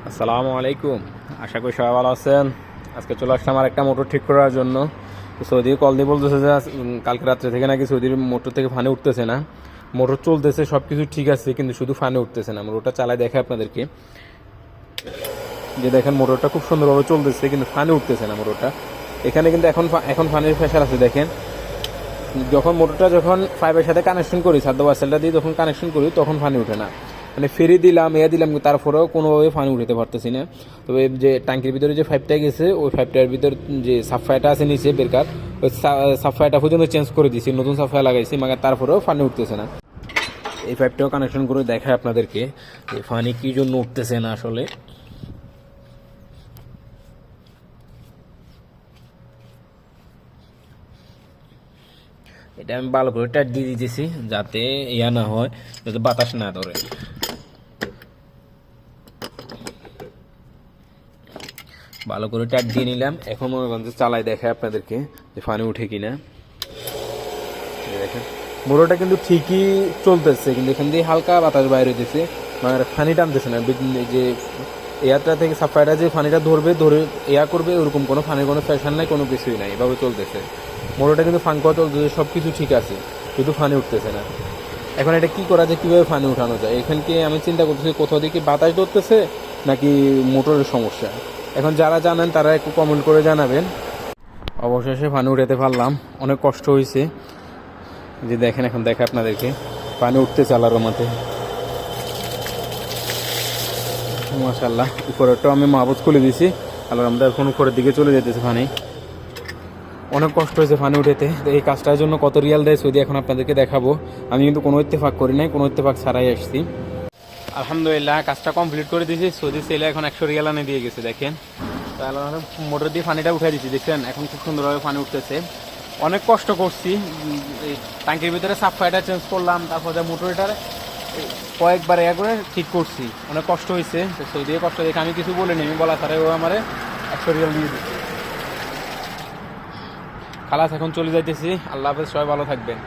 আসসালামু আলাইকুম। আশা করি সবাই ভালো আছেন। আজকে চলে আসলাম আর একটা মোটর ঠিক করার জন্য। তো সৌদি কল দিয়ে বলতেছে যে কালকে রাত্রে থেকে নাকি সৌদির মোটর থেকে ফানি উঠতেছে না। মোটর চলতেছে, সব কিছু ঠিক আছে, কিন্তু শুধু ফানি উঠতেছে না। মোটরটা চালায় দেখে আপনাদেরকে, যে দেখেন মোটরটা খুব সুন্দরভাবে চলতেছে, কিন্তু ফানি উঠতেছে না মোটরটা। এখানে কিন্তু এখন ফানির প্রেশার আছে দেখেন। যখন পাইপের সাথে কানেকশন করি, সাদ্য বাসেলটা দিয়ে যখন কানেকশন করি তখন ফানি উঠে না। মানে ফেরি দিলাম দিলাম, তারপরেও কোনোভাবে ফানি উঠাতে পারতেছি না। তবে যে ট্যাঙ্কির ভিতরে যে পাইপটা গেছে, ওই পাইপটার ভিতর যে সাফায়াটা আছে নিচে বেরকার, ওই সাফায়াটা পর্যন্ত চেঞ্জ করে দিয়েছি, নতুন সাফায়া লাগাইছি, মাগার তারপরেও ফানি উঠতেছে না। এই পাইপটাও কানেকশন করে দেখায় আপনাদেরকে যে ফানি কী জন্য উঠতেছে না আসলে। এটা আমি ভালো করে টাইট দিয়ে দিতেছি, যাতে ইয়া না হয়, যাতে বাতাস না ধরে। ভালো করে টাইট দিয়ে নিলাম। এখন মনে করেন যে চালাই দেখায় আপনাদেরকে যে ফানি উঠে কিনা। দেখেন মোটরটা কিন্তু ঠিকই চলতেছে, কিন্তু এখান দিয়ে হালকা বাতাস বাইরে হইতেছে, মানে ফানি টানতেছে না। যে এয়ারটা থেকে সাফাইটা যে ফানিটা ধরে এয়া করবে, ওরকম কোনো ফানির কোনো ফ্যাশন নাই, কোনো কিছুই নাই, এভাবে চলতেছে মোটরটা। কিন্তু ফাঙ্কা চলতেছে, সব কিছু ঠিক আছে, শুধু ফানি উঠতেছে না। এখন এটা কি করা যায়, কীভাবে ফানি উঠানো যায়? এখানকে আমি চিন্তা করতেছি কোথাও দিকে বাতাস ধরতেছে নাকি মোটরের সমস্যা। এখন যারা জানেন তারা একটু কমেন্ট করে জানাবেন। অবশেষে পানি উঠাতে পারলাম, অনেক কষ্ট হয়েছে। যে দেখেন, এখন দেখে আপনাদেরকে পানি উঠতেছে আল্লাহর রহমতে, মাশাআল্লাহ। উপরেরটাও আমি মাহবুজ খুলে দিয়েছি, আল্লাহর রহমতে এখন উপরের দিকে চলে যেতেছে পানি। অনেক কষ্ট হয়েছে পানি উঠাতে। এই কাজটার জন্য কত রিয়াল দেয় সৌদি এখন আপনাদেরকে দেখাবো। আমি কিন্তু কোনো ইত্তেফাক করি নাই, কোনো ইত্তেফাক ছাড়াই আসছি। আলহামদুলিল্লাহ কাজটা কমপ্লিট করে দিয়েছি। সৌদি সেলে এখন 100 রিয়াল আনে দিয়ে গেছে দেখেন। তাহলে মোটর দিয়ে পানিটা উঠে দিচ্ছি, দেখছেন এখন খুব সুন্দরভাবে পানি উঠতেছে। অনেক কষ্ট করছি, এই ট্যাঙ্কির ভিতরে সাফাইটা চেঞ্জ করলাম, তারপরে মোটরটার কয়েকবার ইয়া করে ঠিক করছি, অনেক কষ্ট হয়েছে। তো সৌদি কষ্ট দেখে আমি কিছু বলিনি, আমি বলা ছাড়াই ও আমার 100 রিয়াল দিয়ে দিচ্ছে। খালাস এখন চলে যাইতেছি। আল্লাহ হাফেজ, সবাই ভালো থাকবেন।